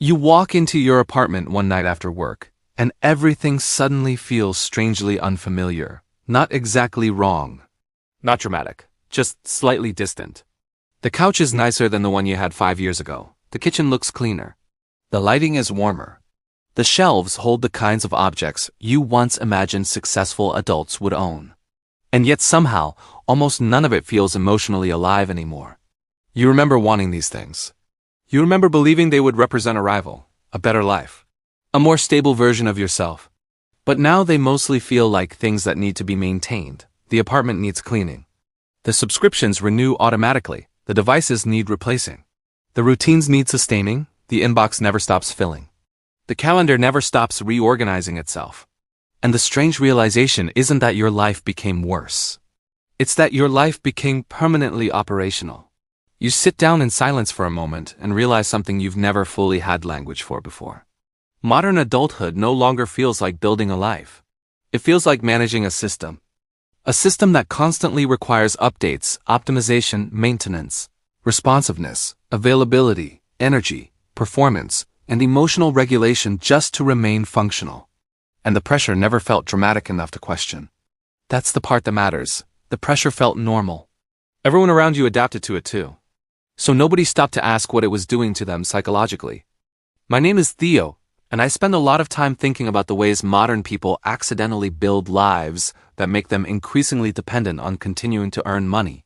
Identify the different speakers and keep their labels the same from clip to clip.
Speaker 1: You walk into your apartment one night after work, and everything suddenly feels strangely unfamiliar. Not exactly wrong. Not dramatic, just slightly distant. The couch is nicer than the one you had 5 years ago. The kitchen looks cleaner. The lighting is warmer. The shelves hold the kinds of objects you once imagined successful adults would own. And yet somehow, almost none of it feels emotionally alive anymore. You remember wanting these things. You remember believing they would represent arrival, a better life, a more stable version of yourself. But now they mostly feel like things that need to be maintained. The apartment needs cleaning. The subscriptions renew automatically. The devices need replacing. The routines need sustaining. The inbox never stops filling. The calendar never stops reorganizing itself. And the strange realization isn't that your life became worse. It's that your life became permanently operational. You sit down in silence for a moment and realize something you've never fully had language for before. Modern adulthood no longer feels like building a life. It feels like managing a system. A system that constantly requires updates, optimization, maintenance, responsiveness, availability, energy, performance, and emotional regulation just to remain functional. And the pressure never felt dramatic enough to question. That's the part that matters. The pressure felt normal. Everyone around you adapted to it too. So nobody stopped to ask what it was doing to them psychologically. My name is Theo, and I spend a lot of time thinking about the ways modern people accidentally build lives that make them increasingly dependent on continuing to earn money,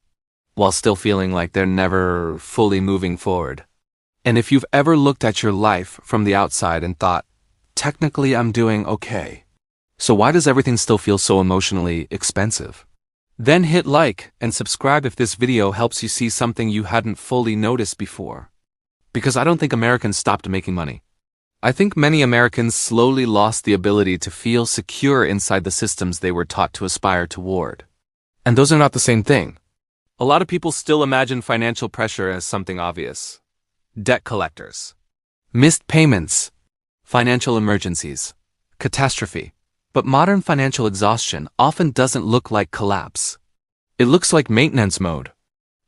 Speaker 1: while still feeling like they're never fully moving forward. And if you've ever looked at your life from the outside and thought, technically I'm doing okay, so why does everything still feel so emotionally expensive? Then hit like and subscribe if this video helps you see something you hadn't fully noticed before. Because I don't think Americans stopped making money. I think many Americans slowly lost the ability to feel secure inside the systems they were taught to aspire toward. And those are not the same thing. A lot of people still imagine financial pressure as something obvious. Debt collectors, missed payments, financial emergencies, catastrophe. But modern financial exhaustion often doesn't look like collapse. It looks like maintenance mode.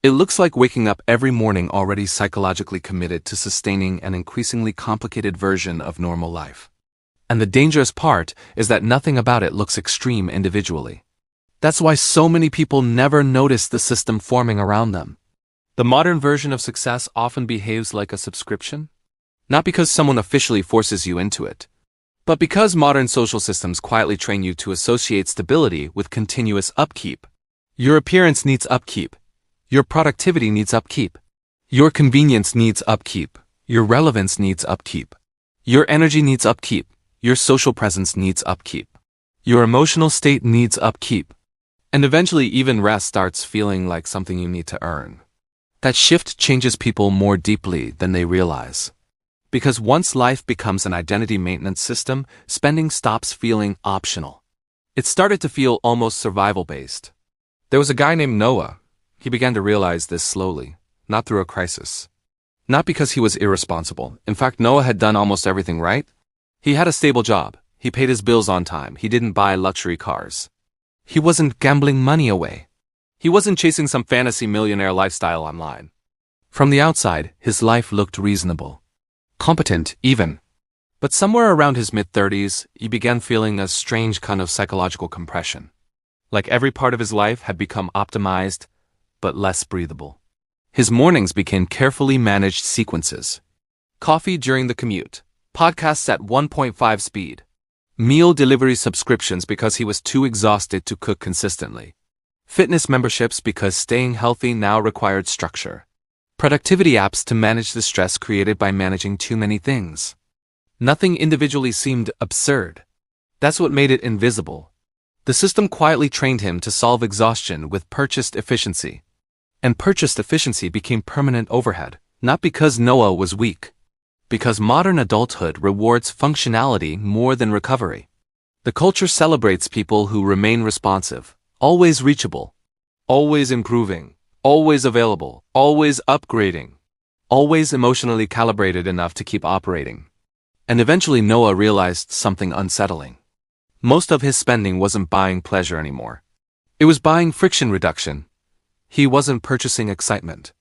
Speaker 1: It looks like waking up every morning already psychologically committed to sustaining an increasingly complicated version of normal life. And the dangerous part is that nothing about it looks extreme individually. That's why so many people never notice the system forming around them. The modern version of success often behaves like a subscription, not because someone officially forces you into it, but because modern social systems quietly train you to associate stability with continuous upkeep. Your appearance needs upkeep. Your productivity needs upkeep. Your convenience needs upkeep. Your relevance needs upkeep. Your energy needs upkeep. Your social presence needs upkeep. Your emotional state needs upkeep. And eventually even rest starts feeling like something you need to earn. That shift changes people more deeply than they realize. Because once life becomes an identity maintenance system, spending stops feeling optional. It started to feel almost survival-based. There was a guy named Noah. He began to realize this slowly, not through a crisis. Not because he was irresponsible. In fact, Noah had done almost everything right. He had a stable job. He paid his bills on time. He didn't buy luxury cars. He wasn't gambling money away. He wasn't chasing some fantasy millionaire lifestyle online. From the outside, his life looked reasonable. Competent, even. But somewhere around his mid-30s, he began feeling a strange kind of psychological compression. Like every part of his life had become optimized, but less breathable. His mornings became carefully managed sequences. Coffee during the commute. Podcasts at 1.5 speed. Meal delivery subscriptions because he was too exhausted to cook consistently. Fitness memberships because staying healthy now required structure. Productivity apps to manage the stress created by managing too many things. Nothing individually seemed absurd. That's what made it invisible. The system quietly trained him to solve exhaustion with purchased efficiency. And purchased efficiency became permanent overhead, not because Noah was weak. Because modern adulthood rewards functionality more than recovery. The culture celebrates people who remain responsive, always reachable, always improving, always available, always upgrading, always emotionally calibrated enough to keep operating. And eventually Noah realized something unsettling. Most of his spending wasn't buying pleasure anymore. It was buying friction reduction. He wasn't purchasing excitement.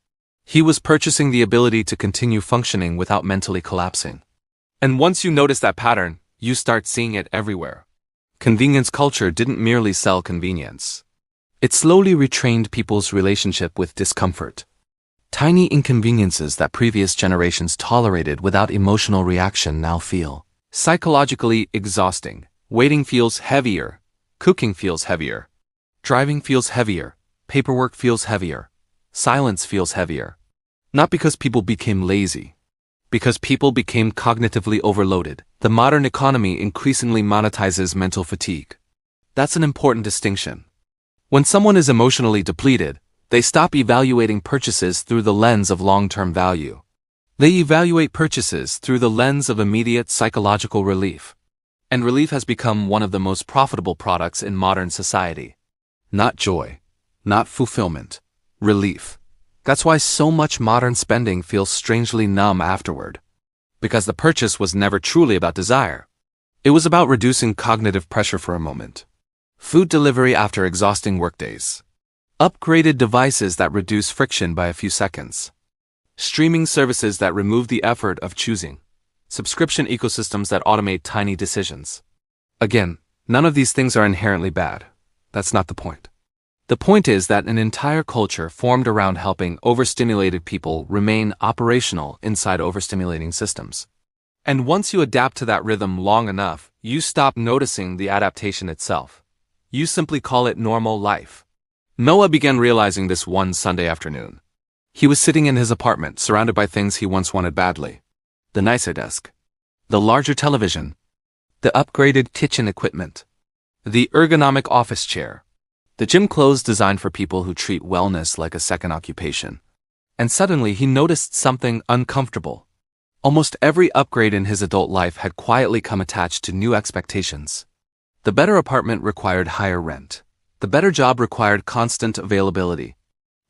Speaker 1: He was purchasing the ability to continue functioning without mentally collapsing. And once you notice that pattern, you start seeing it everywhere. Convenience culture didn't merely sell convenience. It slowly retrained people's relationship with discomfort. Tiny inconveniences that previous generations tolerated without emotional reaction now feel psychologically exhausting. Waiting feels heavier. Cooking feels heavier. Driving feels heavier. Paperwork feels heavier. Silence feels heavier. Not because people became lazy. Because people became cognitively overloaded. The modern economy increasingly monetizes mental fatigue. That's an important distinction. When someone is emotionally depleted, they stop evaluating purchases through the lens of long-term value. They evaluate purchases through the lens of immediate psychological relief. And relief has become one of the most profitable products in modern society. Not joy, not fulfillment, relief. That's why so much modern spending feels strangely numb afterward. Because the purchase was never truly about desire. It was about reducing cognitive pressure for a moment. Food delivery after exhausting workdays. Upgraded devices that reduce friction by a few seconds. Streaming services that remove the effort of choosing. Subscription ecosystems that automate tiny decisions. Again, none of these things are inherently bad. That's not the point. The point is that an entire culture formed around helping overstimulated people remain operational inside overstimulating systems. And once you adapt to that rhythm long enough, you stop noticing the adaptation itself. You simply call it normal life. Noah began realizing this one Sunday afternoon. He was sitting in his apartment, surrounded by things he once wanted badly. The nicer desk. The larger television. The upgraded kitchen equipment. The ergonomic office chair. The gym clothes designed for people who treat wellness like a second occupation. And suddenly he noticed something uncomfortable. Almost every upgrade in his adult life had quietly come attached to new expectations. The better apartment required higher rent. The better job required constant availability.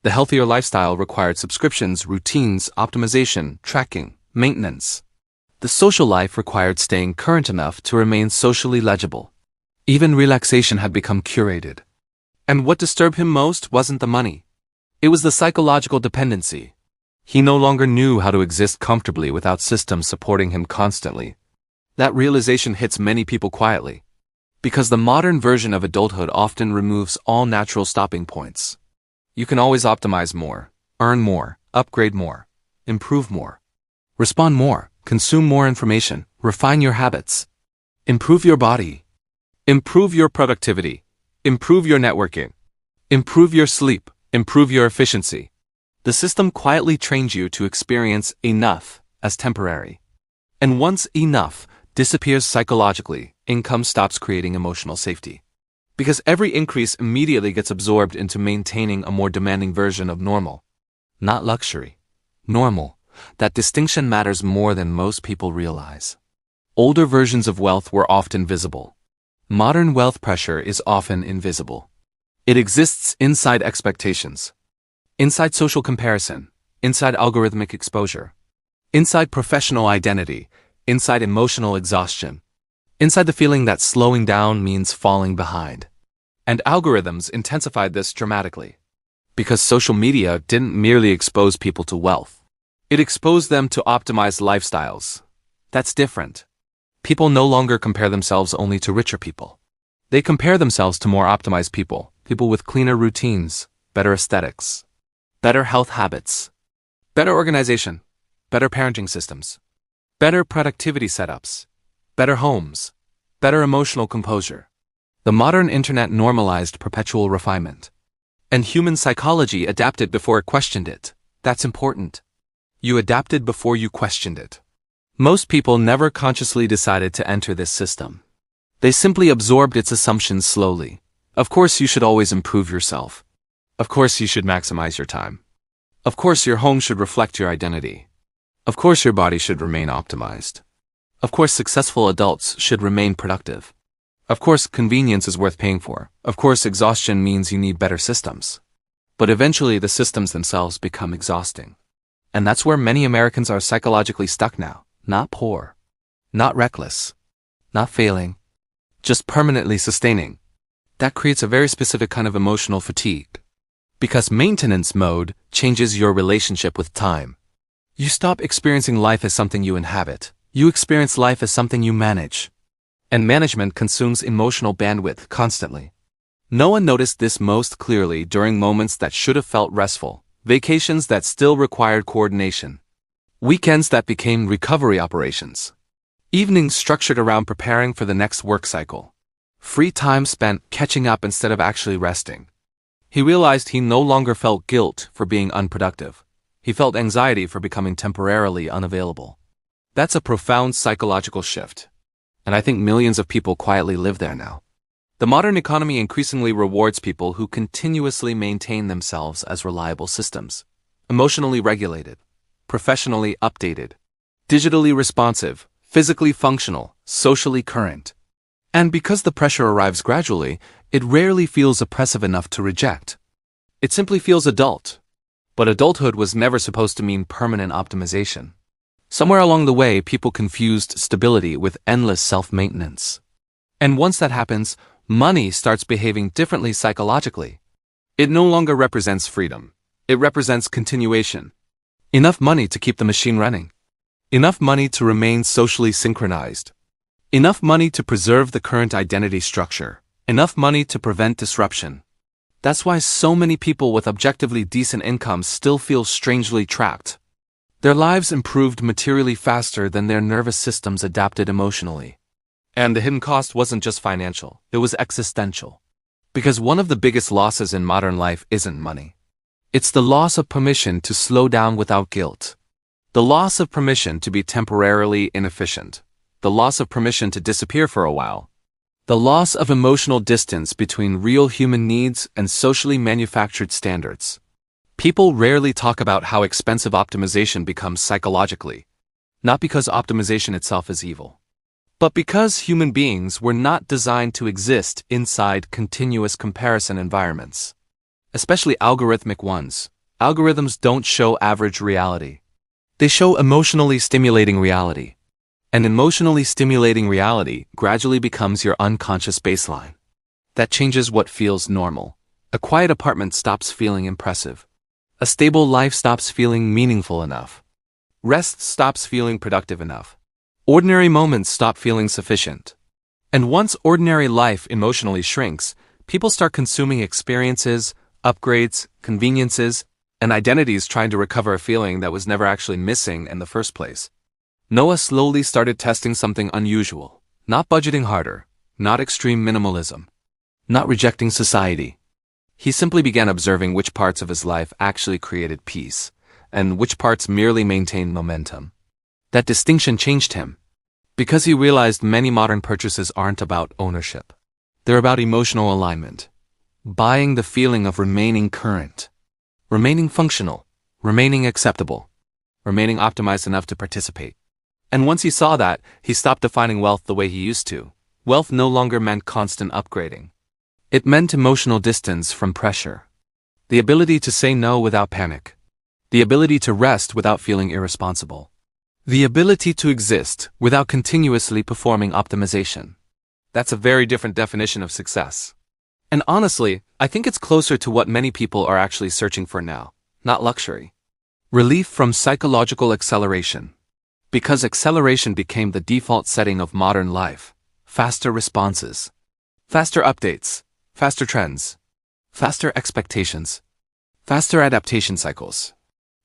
Speaker 1: The healthier lifestyle required subscriptions, routines, optimization, tracking, maintenance. The social life required staying current enough to remain socially legible. Even relaxation had become curated. And what disturbed him most wasn't the money. It was the psychological dependency. He no longer knew how to exist comfortably without systems supporting him constantly. That realization hits many people quietly. Because the modern version of adulthood often removes all natural stopping points. You can always optimize more, earn more, upgrade more, improve more, respond more, consume more information, refine your habits, improve your body, improve your productivity, improve your networking, improve your sleep, improve your efficiency. The system quietly trains you to experience enough as temporary. And once enough disappears psychologically, income stops creating emotional safety. Because every increase immediately gets absorbed into maintaining a more demanding version of normal. Not luxury. Normal. That distinction matters more than most people realize. Older versions of wealth were often visible. Modern wealth pressure is often invisible. It exists inside expectations. Inside social comparison. Inside algorithmic exposure. Inside professional identity. Inside emotional exhaustion. Inside the feeling that slowing down means falling behind. And algorithms intensified this dramatically. Because social media didn't merely expose people to wealth. It exposed them to optimized lifestyles. That's different. People no longer compare themselves only to richer people. They compare themselves to more optimized people, people with cleaner routines, better aesthetics, better health habits, better organization, better parenting systems, better productivity setups, better homes, better emotional composure. The modern internet normalized perpetual refinement. And human psychology adapted before it questioned it. That's important. You adapted before you questioned it. Most people never consciously decided to enter this system. They simply absorbed its assumptions slowly. Of course you should always improve yourself. Of course you should maximize your time. Of course your home should reflect your identity. Of course your body should remain optimized. Of course successful adults should remain productive. Of course convenience is worth paying for. Of course exhaustion means you need better systems. But eventually the systems themselves become exhausting. And that's where many Americans are psychologically stuck now. Not poor. Not reckless. Not failing. Just permanently sustaining. That creates a very specific kind of emotional fatigue. Because maintenance mode changes your relationship with time. You stop experiencing life as something you inhabit. You experience life as something you manage. And management consumes emotional bandwidth constantly. No one noticed this most clearly during moments that should have felt restful, vacations that still required coordination, weekends that became recovery operations, evenings structured around preparing for the next work cycle, free time spent catching up instead of actually resting. He realized he no longer felt guilt for being unproductive. He felt anxiety for becoming temporarily unavailable. That's a profound psychological shift. And I think millions of people quietly live there now. The modern economy increasingly rewards people who continuously maintain themselves as reliable systems, emotionally regulated, professionally updated, digitally responsive, physically functional, socially current. And because the pressure arrives gradually, it rarely feels oppressive enough to reject. It simply feels adult. But adulthood was never supposed to mean permanent optimization. Somewhere along the way, people confused stability with endless self-maintenance. And once that happens, money starts behaving differently psychologically. It no longer represents freedom. It represents continuation. Enough money to keep the machine running. Enough money to remain socially synchronized. Enough money to preserve the current identity structure. Enough money to prevent disruption. That's why so many people with objectively decent incomes still feel strangely trapped. Their lives improved materially faster than their nervous systems adapted emotionally. And the hidden cost wasn't just financial, it was existential. Because one of the biggest losses in modern life isn't money. It's the loss of permission to slow down without guilt. The loss of permission to be temporarily inefficient. The loss of permission to disappear for a while. The loss of emotional distance between real human needs and socially manufactured standards. People rarely talk about how expensive optimization becomes psychologically, not because optimization itself is evil, but because human beings were not designed to exist inside continuous comparison environments, especially algorithmic ones. Algorithms don't show average reality. They show emotionally stimulating reality. And emotionally stimulating reality gradually becomes your unconscious baseline. That changes what feels normal. A quiet apartment stops feeling impressive. A stable life stops feeling meaningful enough. Rest stops feeling productive enough. Ordinary moments stop feeling sufficient. And once ordinary life emotionally shrinks, people start consuming experiences, upgrades, conveniences, and identities trying to recover a feeling that was never actually missing in the first place. Noah slowly started testing something unusual, not budgeting harder, not extreme minimalism, not rejecting society. He simply began observing which parts of his life actually created peace, and which parts merely maintained momentum. That distinction changed him, because he realized many modern purchases aren't about ownership. They're about emotional alignment, buying the feeling of remaining current, remaining functional, remaining acceptable, remaining optimized enough to participate. And once he saw that, he stopped defining wealth the way he used to. Wealth no longer meant constant upgrading. It meant emotional distance from pressure. The ability to say no without panic. The ability to rest without feeling irresponsible. The ability to exist without continuously performing optimization. That's a very different definition of success. And honestly, I think it's closer to what many people are actually searching for now, not luxury. Relief from psychological acceleration. Because acceleration became the default setting of modern life. Faster responses. Faster updates. Faster trends. Faster expectations. Faster adaptation cycles.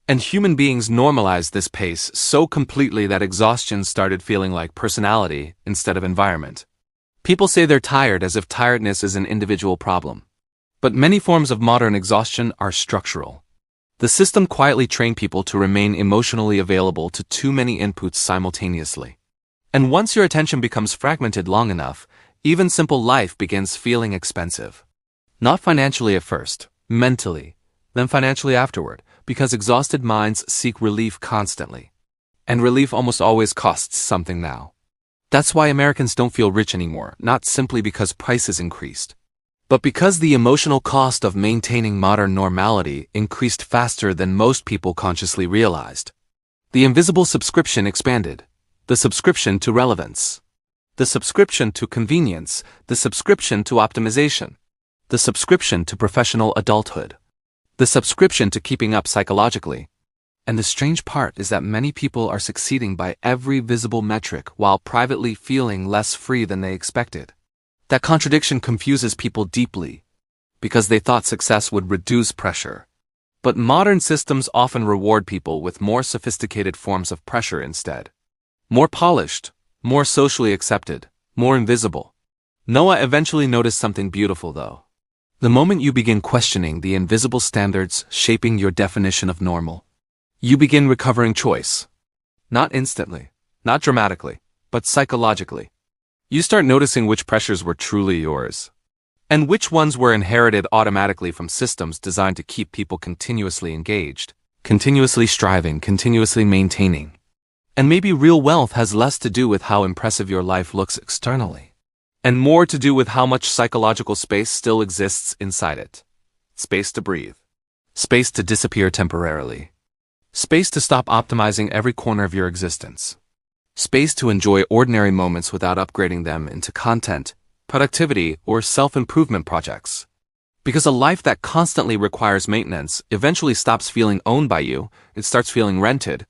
Speaker 1: And human beings normalized this pace so completely that exhaustion started feeling like personality instead of environment. People say they're tired as if tiredness is an individual problem. But many forms of modern exhaustion are structural. The system quietly trained people to remain emotionally available to too many inputs simultaneously. And once your attention becomes fragmented long enough, even simple life begins feeling expensive. Not financially at first, mentally, then financially afterward, because exhausted minds seek relief constantly. And relief almost always costs something now. That's why Americans don't feel rich anymore, not simply because prices increased, but because the emotional cost of maintaining modern normality increased faster than most people consciously realized. The invisible subscription expanded. The subscription to relevance. The subscription to convenience. The subscription to optimization. The subscription to professional adulthood. The subscription to keeping up psychologically. And the strange part is that many people are succeeding by every visible metric while privately feeling less free than they expected. That contradiction confuses people deeply, because they thought success would reduce pressure. But modern systems often reward people with more sophisticated forms of pressure instead. More polished, more socially accepted, more invisible. Noah eventually noticed something beautiful though. The moment you begin questioning the invisible standards shaping your definition of normal, you begin recovering choice. Not instantly, not dramatically, but psychologically. You start noticing which pressures were truly yours, and which ones were inherited automatically from systems designed to keep people continuously engaged, continuously striving, continuously maintaining. And maybe real wealth has less to do with how impressive your life looks externally, and more to do with how much psychological space still exists inside it. Space to breathe. Space to disappear temporarily. Space to stop optimizing every corner of your existence. Space to enjoy ordinary moments without upgrading them into content, productivity, or self-improvement projects. Because a life that constantly requires maintenance eventually stops feeling owned by you, it starts feeling rented.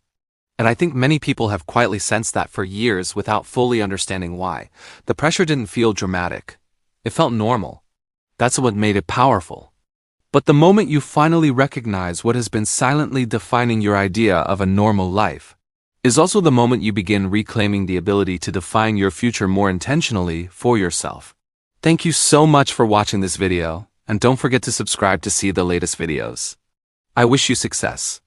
Speaker 1: And I think many people have quietly sensed that for years without fully understanding why. The pressure didn't feel dramatic. It felt normal. That's what made it powerful. But the moment you finally recognize what has been silently defining your idea of a normal life, is also the moment you begin reclaiming the ability to define your future more intentionally for yourself. Thank you so much for watching this video, and don't forget to subscribe to see the latest videos. I wish you success.